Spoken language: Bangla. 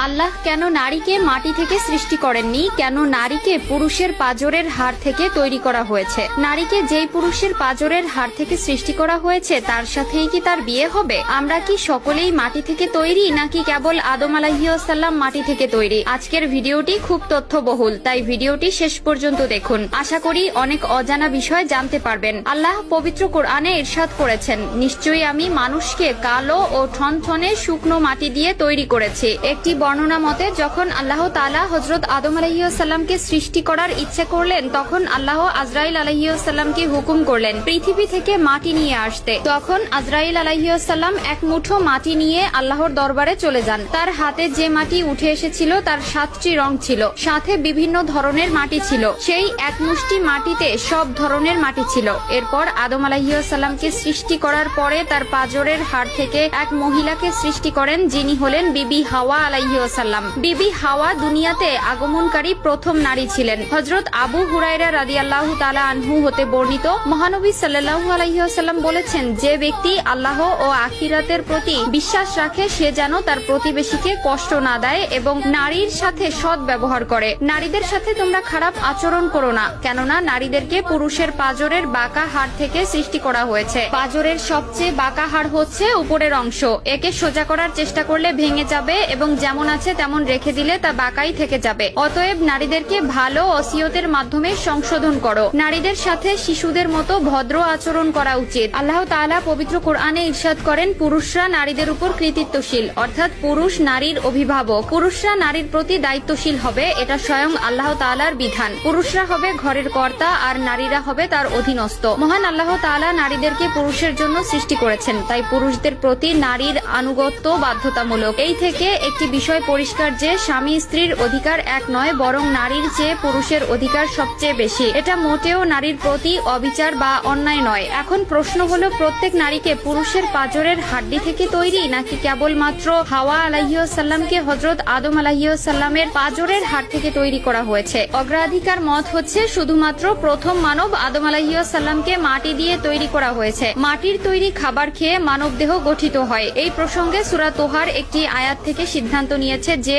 আল্লাহ কেন নারীকে মাটি থেকে সৃষ্টি করেননি? কেন নারীকে পুরুষের পাঁজরের হাড় থেকে তৈরি করা হয়েছে? নারীকে যেই পুরুষের পাঁজরের হাড় থেকে সৃষ্টি করা হয়েছে তার সাথেই কি তার বিয়ে হবে? আমরা কি সকলেই মাটি থেকে তৈরি, নাকি কেবল আদম আলাইহিস সালাম মাটি থেকে তৈরি? আজকের ভিডিওটি খুব তথ্যবহুল, তাই ভিডিওটি শেষ পর্যন্ত দেখুন। আশা করি অনেক অজানা বিষয় জানতে পারবেন। আল্লাহ পবিত্র কোরআনে ইরশাদ করেছেন, নিশ্চয়ই আমি মানুষকে কালো ও ঠনঠনে শুকনো মাটি দিয়ে তৈরি করেছি। একটি বর্ণনা মতে যখন আল্লাহ তাআলা হযরত আদম আলাইহিস সালামকে সৃষ্টি করার ইচ্ছে করলেন, তখন আল্লাহ আজরাইল আলাইহিস সালামকে হুকুম করলেন পৃথিবী থেকে মাটি নিয়ে আসতে। তখন আজরাইল আলাইহিস সালাম এক মুঠো মাটি নিয়ে আল্লাহর দরবারে চলে যান। তার হাতে যে মাটি উঠে এসেছিল তার 7টি রং ছিল, সাথে বিভিন্ন ধরনের মাটি ছিল। সেই এক মুষ্টি মাটিতে সব ধরনের মাটি ছিল। এরপর আদম আলাইহিস সালামকে সৃষ্টি করার পরে তার পাঁজরের হাড় থেকে এক মহিলাকে সৃষ্টি করেন, যিনি হলেন বিবি হাওয়া আলাইহিস সালাম। বিবি হাওয়া দুনিয়াতে আগমনকারী প্রথম নারী ছিলেন। হযরত আবু হুরায়রা রাদিয়াল্লাহু তাআলা আনহু হতে বর্ণিত, মহানবী সাল্লাল্লাহু আলাইহি ওয়াসাল্লাম বলেছেন, যে ব্যক্তি আল্লাহ ও আখিরাতের প্রতি বিশ্বাস রাখে সে যেন তার প্রতিবেশীকে কষ্ট না দেয় এবং নারীর সাথে সৎ ব্যবহার করে। নারীদের সাথে তোমরা খারাপ আচরণ করো না, কেননা নারীদেরকে পুরুষের পাঁজরের বাঁকা হাড় থেকে সৃষ্টি করা হয়েছে। পাঁজরের সবচেয়ে বাঁকা হাড় হচ্ছে উপরের অংশ। একে সোজা করার চেষ্টা করলে ভেঙে যাবে এবং যেমন আছে তেমন রেখে দিলে তা বাঁকাই থেকে যাবে। অতএব নারীদেরকে ভালো ওসিয়তের মাধ্যমে সংশোধন করো। নারীদের সাথে শিশুদের মতো ভদ্র আচরণ করা উচিত। আল্লাহ তাআলা পবিত্র কোরআনে ইরশাদ করেন, পুরুষরা নারীদের উপর কৃতিত্বশীল, অর্থাৎ পুরুষ নারীর অভিভাবক। পুরুষরা নারীর প্রতি দায়িত্বশীল হবে, এটা স্বয়ং আল্লাহ তাআলার বিধান। পুরুষরা হবে ঘরের কর্তা আর নারীরা হবে তার অধীনস্থ। মহান আল্লাহ তাআলা নারীদেরকে পুরুষের জন্য সৃষ্টি করেছেন, তাই পুরুষদের প্রতি নারীর আনুগত্য বাধ্যতামূলক। এই থেকে একটি বিষয় পরিষ্কার যে স্বামী স্ত্রীর অধিকার এক নয়, বরং নারীর চেয়ে পুরুষের অধিকার সবচেয়ে বেশি। এটা মোটেও নারীর প্রতি অবিচার বা অন্যায় নয়। এখন প্রশ্ন হলো, প্রত্যেক নারীকে পুরুষের পাঁজরের হাড্ডি থেকে তৈরি, নাকি কেবলমাত্র হাওয়া আলাইহিস সালামকে হযরত আদম আলাইহিস সালামের পাঁজরের হাড় থেকে তৈরি করা হয়েছে? অগ্রাধিকার মত হচ্ছে শুধুমাত্র প্রথম মানব আদম আলাইহিস সালামকে মাটি দিয়ে তৈরি করা হয়েছে। মাটির তৈরি খাবার খেয়ে মানব দেহ গঠিত হয়। এই প্রসঙ্গে সূরা তোহার একটি আয়াত থেকে সিদ্ধান্ত নিয়েছে যে